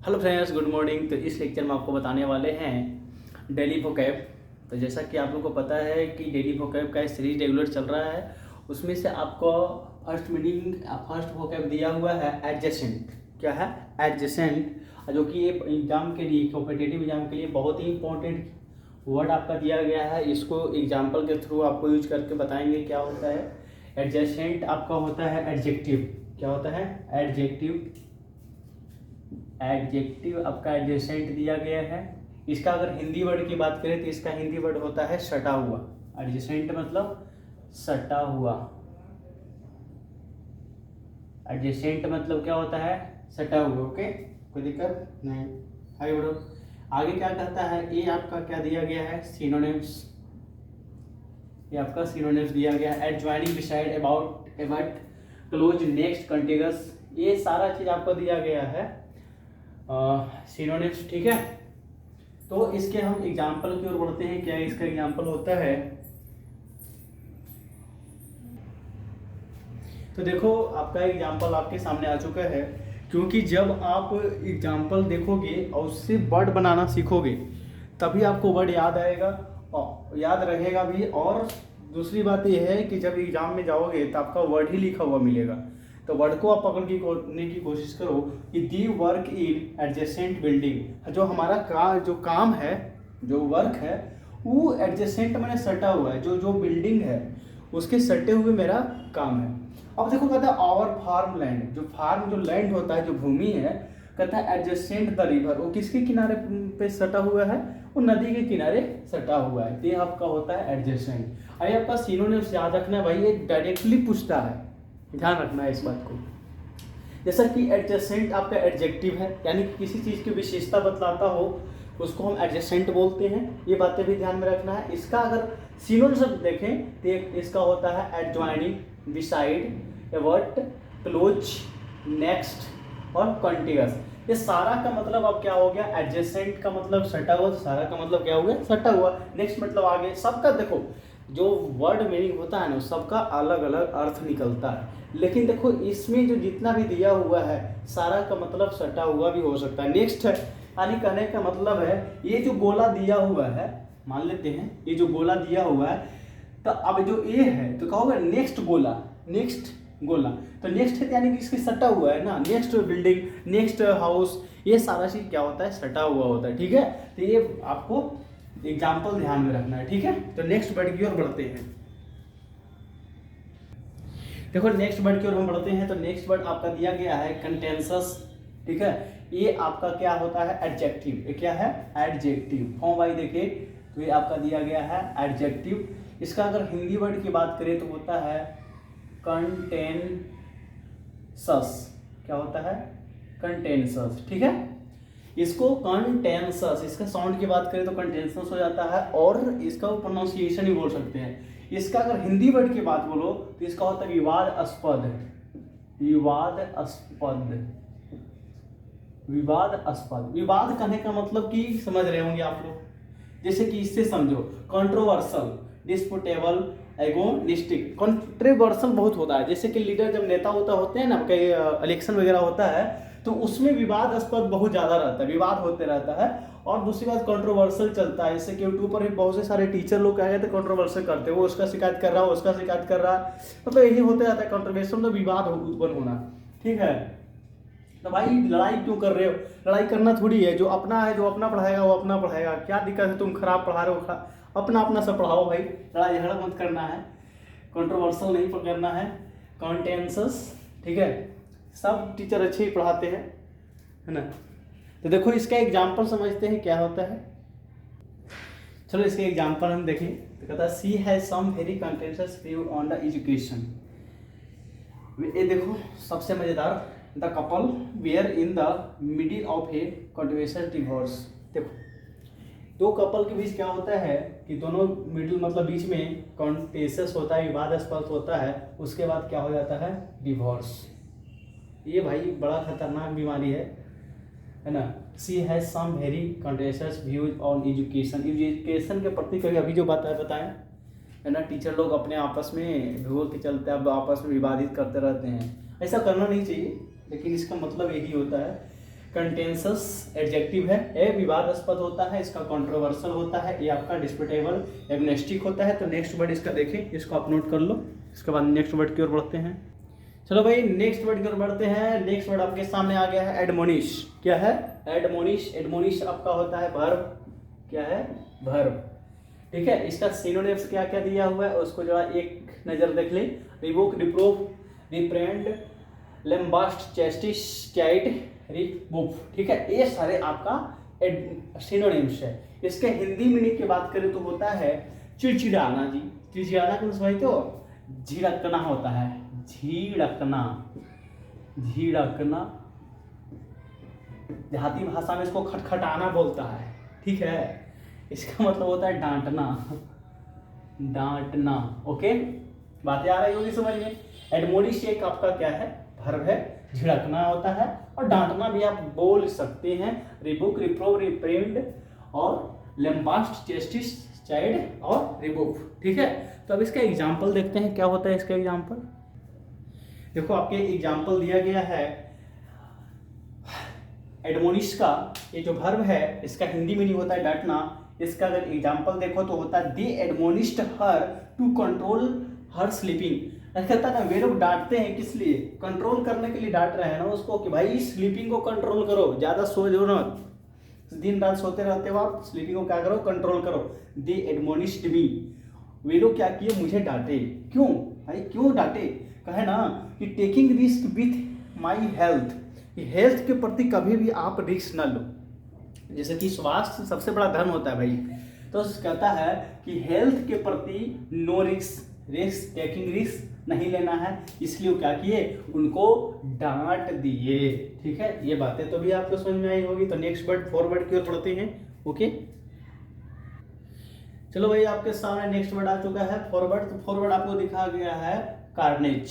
Hello friends, good morning. तो इस lecture में आपको बताने वाले हैं डेली वोकैब। तो जैसा कि आप लोगों को पता है कि डेली वोकैब का सीरीज रेगुलर चल रहा है, उसमें से आपको फर्स्ट वोकैब दिया हुआ है एडजेसेंट। क्या है? एडजेसेंट, जो कि ये एग्जाम के लिए, कॉम्पिटिटिव एग्जाम के लिए बहुत ही इंपॉर्टेंट वर्ड आपका दिया गया है। इसको एग्जाम्पल के थ्रू आपको यूज करके बताएंगे क्या होता है। एडजेसेंट आपका होता है एडजेक्टिव। क्या होता है? एडजेक्टिव। एडजेक्टिव आपका एडजेसेंट दिया गया है। इसका अगर हिंदी वर्ड की बात करें तो इसका हिंदी वर्ड होता है सटा हुआ। एडजेसेंट मतलब सटा हुआ। एडजेसेंट मतलब क्या होता है? सटा हुआ। ओके, कोई दिक्कत नहीं, आगे बढ़ो। आगे क्या कहता है? ये आपका क्या दिया गया है? सिनोनिम्स। ये आपका सिनोनिम्स दिया गया है। Adjoining, beside, about, Abbott, close, next, contiguous, ये सारा चीज आपको दिया गया है सिनोनिम्स। ठीक है, तो इसके हम एग्जाम्पल की ओर बढ़ते हैं। क्या इसका एग्जाम्पल होता है? तो देखो, आपका एग्जाम्पल आपके सामने आ चुका है। क्योंकि जब आप एग्जाम्पल देखोगे और उससे वर्ड बनाना सीखोगे तभी आपको वर्ड याद आएगा और याद रहेगा भी। और दूसरी बात यह है कि जब एग्जाम में जाओगे तो आपका वर्ड ही लिखा हुआ मिलेगा। तो वर्ड को आप पकड़ने की कोशिश करो कि the work in adjacent building. जो हमारा जो काम है, जो वर्क है, वो एडजेसेंट मैंने सटा हुआ है। जो जो बिल्डिंग है उसके सटे हुए मेरा काम है। अब देखो, कहता है आवर फार्म लैंड। जो फार्म, जो लैंड होता है, जो भूमि है, कहता है एडजेसेंट द रिवर। वो किसके किनारे पे सटा हुआ है? वो नदी के किनारे सटा हुआ है। ये आपका होता है एडजेसेंट। अरे आपका सिनोनिम्स याद रखना है भाई, ये डायरेक्टली पूछता है, ध्यान रखना है इस बात को। जैसा कि एडजेसेंट आपका एडजेक्टिव है, यानी कि किसी चीज़ की विशेषता बतलाता हो उसको हम एडजेसेंट बोलते हैं। ये बातें भी ध्यान में रखना है। इसका अगर सिनोनिम्स देखें तो इसका होता है adjoining, beside, Abbott, close, next और कॉन्टिगस। ये सारा का मतलब अब क्या हो गया? एडजेसेंट का मतलब सटा हुआ, तो सारा का मतलब क्या हो गया? सटा हुआ। नेक्स्ट मतलब आगे। सबका देखो, जो वर्ड मीनिंग होता है ना, सबका अलग अलग अर्थ निकलता है। लेकिन देखो, इसमें जो जितना भी दिया हुआ है सारा का मतलब सटा हुआ भी हो सकता है। नेक्स्ट है, यानी कहने का मतलब है ये जो गोला दिया हुआ है, मान लेते हैं ये जो गोला दिया हुआ है, तो अब जो ए है तो क्या होगा? नेक्स्ट गोला। नेक्स्ट गोला तो नेक्स्ट है, यानी कि इसके सटा हुआ है ना। नेक्स्ट बिल्डिंग, नेक्स्ट हाउस, ये सारा चीज क्या होता है? सटा हुआ होता है। ठीक है, तो ये आपको एग्जाम्पल ध्यान में रखना है। ठीक है, तो नेक्स्ट वर्ड की ओर बढ़ते हैं। देखो, नेक्स्ट वर्ड की ओर हम बढ़ते हैं। तो नेक्स्ट वर्ड आपका दिया गया है कंटेंसस। ठीक है, ये आपका क्या होता है? एडजेक्टिव। ये क्या है? एडजेक्टिव। फॉर्म वाइज देखिए तो ये आपका दिया गया है एडजेक्टिव। इसका अगर हिंदी वर्ड की बात करें तो होता है कंटेंसस। क्या होता है? कंटेंसस। ठीक है, इसको कंटेंसस, इसका साउंड की बात करें तो कंटेंसस हो जाता है, और इसका प्रोनाउंसिएशन ही बोल सकते हैं। इसका अगर हिंदी वर्ड की बात बोलो तो इसका होता है विवादास्पद। विवादास्पद, विवादास्पद। विवाद कहने का मतलब कि समझ रहे होंगे आप लोग। जैसे कि इससे समझो, कंट्रोवर्सल, डिस्पुटेबल, एगोनिस्टिक। कंट्रोवर्सल बहुत होता है, जैसे कि लीडर जब नेता होते हैं ना, कई इलेक्शन वगैरह होता है तो उसमें विवादास्पद बहुत ज्यादा रहता है, विवाद होते रहता है। और दूसरी बात कंट्रोवर्सल चलता है, जैसे कि यूट्यूब पर भी बहुत से सारे टीचर लोग क्या कहते हैं, कंट्रोवर्सल करते हैं। वो उसका शिकायत कर रहा है, उसका शिकायत कर रहा है, मतलब यही होते रहता है। कंट्रोवर्सल में विवाद उत्पन्न होना। ठीक है, तो भाई लड़ाई क्यों कर रहे हो? लड़ाई करना थोड़ी है। जो अपना है, जो अपना पढ़ाएगा वो अपना पढ़ाएगा। क्या दिक्कत है? तुम खराब पढ़ा रहे हो, अपना अपना सब पढ़ाओ भाई। लड़ाई झगड़ा मत करना है, कंट्रोवर्सल नहीं करना है, कॉन्टेंसस। ठीक है, सब टीचर अच्छे ही पढ़ाते हैं, है ना। तो देखो, इसका एग्जाम्पल समझते हैं क्या होता है। चलो इसके एग्जाम्पल हम देखें। तो कहता है she has some very contentious view on the education. ये देखो, सबसे मजेदार, the couple were in the middle of a controversial divorce. देखो, दो कपल के बीच क्या होता है कि दोनों मिडिल मतलब बीच में कॉन्टेंशियस होता है, विवादास्पद होता है, उसके बाद क्या हो जाता है? डिवोर्स। ये भाई बड़ा खतरनाक बीमारी है ना। She has some very contentious views on education. Education के प्रति कभी अभी जो बात है बताएं, है ना। टीचर लोग अपने आपस में विरोध के चलते अब आपस में विवादित करते रहते हैं। ऐसा करना नहीं चाहिए, लेकिन इसका मतलब यही होता है। कंटेंसस एडजेक्टिव है। ए विवादास्पद होता है, इसका कंट्रोवर्सल होता है, ये आपका डिस्प्यूटेबल एग्नोस्टिक होता है। तो नेक्स्ट वर्ड इसका देखें, इसको आप नोट कर लो। इसके बाद नेक्स्ट वर्ड की ओर बढ़ते हैं। चलो भाई नेक्स्ट वर्ड की ओर बढ़ते हैं। नेक्स्ट वर्ड आपके सामने आ गया है एडमोनिश। क्या है? एडमोनिश। एडमोनिश आपका होता है वर्ब। क्या है? वर्ब। ठीक है, इसका सिनोनिम्स क्या क्या दिया हुआ है उसको जरा एक नजर देख ले। Revoke, reprove, reprimand, lambaste, chastise, chide, rebuff. ठीक है, ये सारे आपका सिनोनिम्स है। इसके हिंदी मीनिंग की बात करें तो होता है चिड़चिड़ाना। जी चिड़चिड़ाना को समझते हो? झिड़कना होता है, झिड़कना। झिड़कना देहाती भाषा में इसको खटखटाना बोलता है। ठीक है, इसका मतलब होता है डांटना। डांटना। ओके, बातें आ रही होगी समझ में। एडमोनिश एक आपका क्या है? वर्ब है। झिड़कना होता है और डांटना भी आप बोल सकते हैं। रिबुक, रिप्रोव, रिप्रेंड और लेम्बास्ट, चेस्टिस, चाइड और रिबुक। ठीक है, तो अब इसका एग्जाम्पल देखते हैं क्या होता है इसका एग्जाम्पल। देखो आपके एग्जाम्पल दिया गया है एडमोनिश का। ये जो वर्ब है इसका हिंदी मीनिंग होता है डांटना। इसका अगर एग्जाम्पल देखो तो होता है they admonished her to control her sleeping. कहता है ना वे लोग डांटते हैं किस लिए? कंट्रोल करने के लिए डांट रहे हैं ना उसको कि भाई स्लीपिंग को कंट्रोल करो, ज्यादा सो जो ना, दिन रात सोते रहते हो आप, स्लीपिंग को क्या करो? कंट्रोल करो। दे एडमोनिश्ड मी, वे लोग क्या किए? मुझे डांटे। क्यों भाई, क्यों डांटे? कहे ना कि taking risk with my health, health के प्रति कभी भी आप रिस्क न लो। जैसे कि स्वास्थ्य सबसे बड़ा धर्म होता है भाई, तो कहता है कि हेल्थ के प्रति no risk, risk taking risk नहीं लेना है, इसलिए वो क्या किए? उनको डांट दिए। ठीक है, ये बातें तो भी आपको समझ में आई होगी। तो नेक्स्ट वर्ड फॉरवर्ड की ओर बढ़ते हैं। ओके, चलो भाई आपके सामने नेक्स्ट वर्ड आ चुका है फॉरवर्ड। तो फॉरवर्ड आपको दिखा गया है कार्नेज।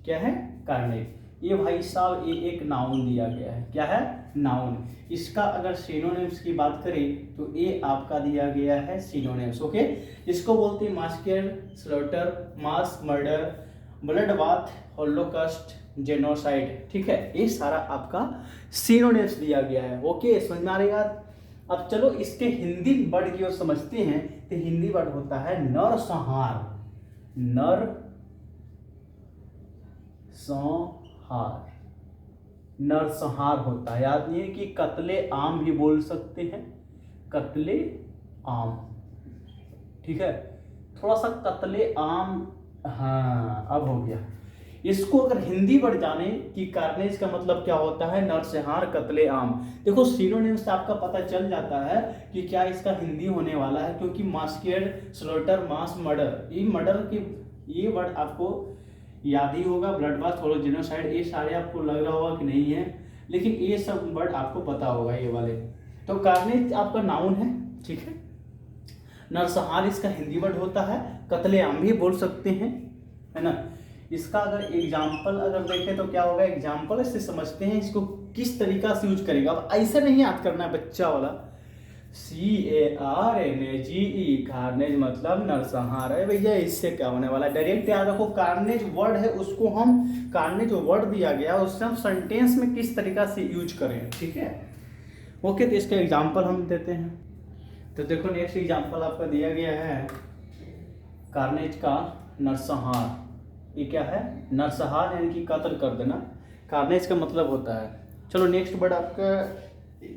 क्या है? कार्नेज। ये भाई साहब ये एक नाउन दिया गया है। क्या है? नाउन। इसका अगर सिनोनिम्स की बात करें तो ये आपका दिया गया है सिनोनिम्स। ओके, इसको बोलते हैं massacre, slaughter, mass murder, blood bath, holocaust, genocide. ठीक है, ये सारा आपका सिनोनिम्स दिया गया है। ओके, समझ में आ रही बात। अब चलो इसके हिंदी वर्ड की ओर समझते हैं। तो हिंदी वर्ड होता है नरसंहार। नरसंहार। नरसंहार होता है, याद नहीं है कि कत्ले आम भी बोल सकते हैं। कत्ले आम। ठीक है, थोड़ा सा कत्ले आम। हाँ, अब हो गया। इसको अगर हिंदी वर्ड जाने कि कार्नेज का मतलब क्या होता है, नरसंहार, कत्ले आम। देखो सिनोनिम से आपका पता चल जाता है कि क्या इसका हिंदी होने वाला है, क्योंकि मास्केड, स्लॉटर, मास, मर्डर, ये मर्डर की ये वर्ड आपको याद ही होगा। ब्लड बाथ, जेनोसाइड, ये सारे आपको लग रहा होगा कि नहीं है, लेकिन ये सब वर्ड आपको पता होगा ये वाले। तो कार्नेज आपका नाउन है। ठीक है, नरसंहार इसका हिंदी वर्ड होता है, कत्लेआम भी बोल सकते हैं, है ना। इसका अगर एग्जाम्पल अगर देखें तो क्या होगा, एग्जाम्पल इससे समझते हैं इसको किस तरीका से यूज करेगा। अब ऐसे नहीं याद करना है बच्चा वाला। CARNAGE, कार्नेज मतलब नरसंहार है भैया, इससे क्या होने वाला है, डायरेक्ट याद रखो। कार्नेज वर्ड है उसको हम, कार्नेज जो वर्ड दिया गया उससे हम सेंटेंस में किस तरीका से यूज करें। ठीक है, ओके, तो इसका एग्जाम्पल हम देते हैं। तो देखो नेक्स्ट एग्जाम्पल आपका दिया गया है कार्नेज का नरसंहार। ये क्या है? नरसंहार यानी कि कत्ल कर देना, कार्नेज का मतलब होता है। चलो नेक्स्ट वर्ड आपका,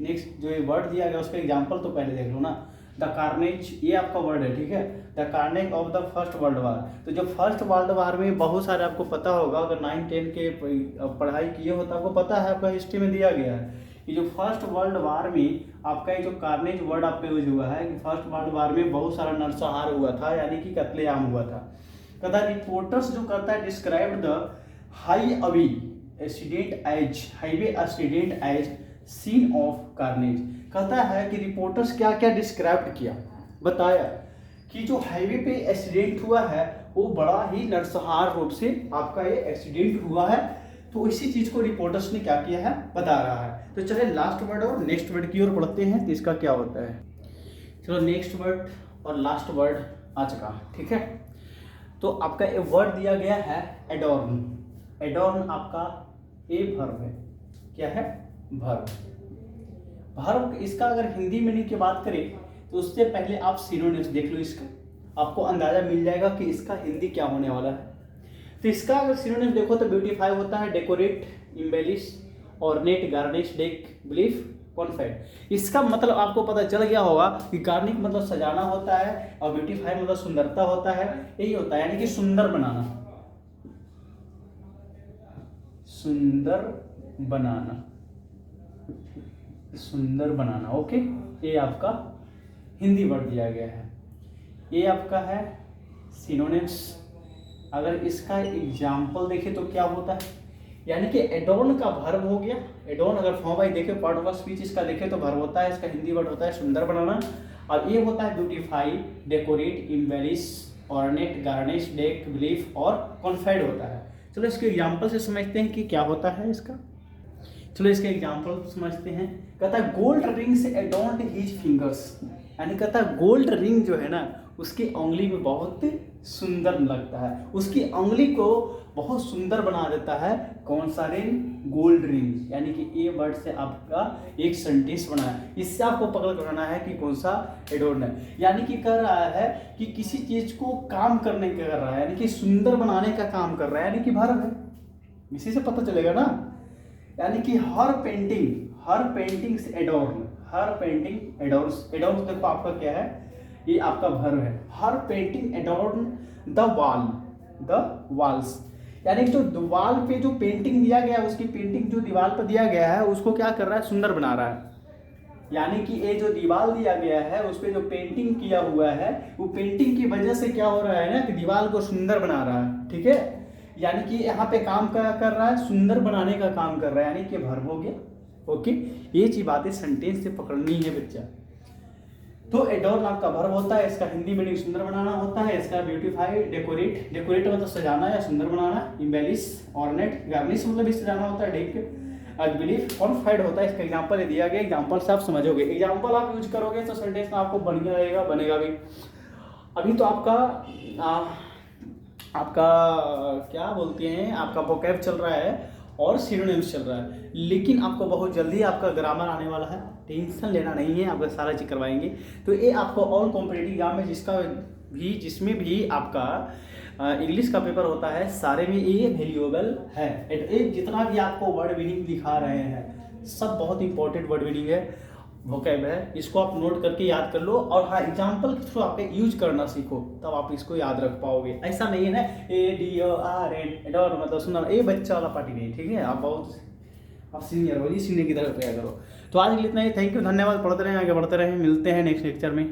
नेक्स्ट जो ये वर्ड दिया गया उसका एग्जाम्पल तो पहले देख लो ना। द कार्नेज, ये आपका वर्ड है। ठीक है, the carnage of the first world war. तो जो फर्स्ट वर्ल्ड वार में बहुत सारे आपको पता होगा, अगर 9-10 के पढ़ाई किए हो तो आपको पता है, आपका हिस्ट्री में दिया गया है कि जो फर्स्ट वर्ल्ड वार में आपका ये जो कार्नेज वर्ड आपका यूज हुआ है कि फर्स्ट वर्ल्ड वार में बहुत सारा नरसंहार हुआ था, यानी कि कत्लेआम हुआ था। कहता रिपोर्टर्स जो करता है describe the highway accident as scene of carnage. कहता है कि रिपोर्टर्स क्या क्या डिस्क्राइब किया, बताया कि जो हाईवे पे एक्सीडेंट हुआ है वो बड़ा ही नरसंहार रूप से आपका ये एक्सीडेंट हुआ है। तो इसी चीज को रिपोर्टर्स ने क्या किया है, बता रहा है। तो चलिए लास्ट वर्ड और नेक्स्ट वर्ड की ओर बढ़ते हैं, तो इसका क्या होता है। चलो नेक्स्ट वर्ड और लास्ट वर्ड आ चुका। ठीक है, तो आपका ये वर्ड दिया गया है एडॉर्न। एडॉर्न आपका ए वर्ब है। क्या है? वर्ब। वर्ब इसका अगर हिंदी मीनिंग की बात करें तो उससे पहले आप सिनोनिम्स देख लो इसका, आपको अंदाजा मिल जाएगा कि इसका हिंदी क्या होने वाला है। तो इसका अगर सिनोनिम्स देखो तो ब्यूटीफाई होता है decorate, embellish, ornate, garnish, deck, ब्लीफ, कॉन्फेट। इसका मतलब आपको पता चल गया होगा कि गार्निक मतलब सजाना होता है और ब्यूटीफाई मतलब सुंदरता होता है, यही होता है यानी कि सुंदर बनाना, सुंदर बनाना, सुंदर बनाना। ओके, ये आपका हिंदी वर्ड दिया गया है। ये आपका है सिनोनिम्स। अगर इसका एग्जाम्पल देखें तो क्या होता है, यानी कि एडोर्न का वर्ब हो गया। एडोर्न अगर फॉर्म वाइज देखे, पार्ट ऑफ स्पीच इसका देखे तो वर्ब होता है, इसका हिंदी वर्ड होता है सुंदर बनाना। और ये होता है beautify, decorate, embellish, ornate, garnish, deck, ब्लीफ और कॉन्फेड होता है। चलो इसके एग्जाम्पल से समझते हैं कि क्या होता है इसका। चलो इसके एग्जाम्पल समझते हैं। कहता है गोल्ड रिंग से एडोर्न्ड हिज फिंगर्स, यानी कहता है गोल्ड रिंग जो है ना उसकी उंगली में बहुत सुंदर लगता है, उसकी उंगली को बहुत सुंदर बना देता है। कौन सा रिंग? Gold ring. यानी कि ये वर्ड से आपका एक सेंटेंस बना है, इससे आपको पकड़ करना है कि कौन सा एडोर्न है। यानी कि कह रहा है कि किसी चीज को काम करने का कर रहा है, यानी कि सुंदर बनाने का काम कर रहा है, यानी कि वर्ब है। इसी से पता चलेगा ना, यानी कि हर पेंटिंग से एडोर्न, हर पेंटिंग एडोर्स। एडोर्स देखो आपका क्या है, ये आपका वर्ब है। हर पेंटिंग एडोर्न द वॉल्स, यानी जो दीवार पे जो पेंटिंग दिया गया है, उसकी पेंटिंग जो दीवार पर दिया गया है उसको क्या कर रहा है? सुंदर बना रहा है। यानी कि ये जो दीवार दिया गया है उस पे जो पेंटिंग किया हुआ है वो पेंटिंग की वजह से क्या हो रहा है ना कि दीवार को सुंदर बना रहा है। ठीक है, यानी कि यहाँ पे काम क्या कर रहा है? सुंदर बनाने का काम कर रहा है, यानी कि वर्ब हो गया। ओके, ये चीज बातें सेंटेंस से पकड़नी है बच्चा। तो एडोर्न आपका वर्ब होता है, इसका हिंदी मीनिंग सुंदर बनाना होता है। इसका ब्यूटीफाई, डेकोरेट, डेकोरेट मतलब सजाना या सुंदर बनाना, इम्बेलिश, ऑर्नेट, गार्निश मतलब भी सजाना होता है, डेक, बिलीफ, कॉन्फाइड होता है। इसका एग्जांपल दिया गया, एग्जांपल से आप समझोगे, एग्जांपल आप यूज करोगे तो सेंटेंस में आपको बढ़िया रहेगा, बनेगा भी। अभी तो आपका क्या बोलते हैं, आपका वोकैब चल रहा है और सिनोनिम्स चल रहा है, लेकिन आपको बहुत जल्दी आपका ग्रामर आने वाला है, टेंशन लेना नहीं है, आपका सारा चीज करवाएंगे। तो ये आपको ऑल कॉम्पिटिटिव एग्जाम में जिसमें भी आपका इंग्लिश का पेपर होता है सारे में ये वैल्यूएबल है। ये जितना भी आपको वर्ड मीनिंग दिखा रहे हैं सब बहुत इंपॉर्टेंट वर्ड मीनिंग है, वोकैब है, इसको आप नोट करके याद कर लो। और हाँ, एग्जाम्पल के थ्रू आप यूज करना सीखो, तब आप इसको याद रख पाओगे। ऐसा नहीं है ना ADORN एडोर मतलब सुनना, ये बच्चा वाला पार्टी नहीं। ठीक है, आप सीनियर हो, सीनियर की तरफ तैयार करो। तो आज के लिए इतना ही, थैंक यू, धन्यवाद। पढ़ते रहें, आगे बढ़ते रहें, मिलते हैं नेक्स्ट लेक्चर में।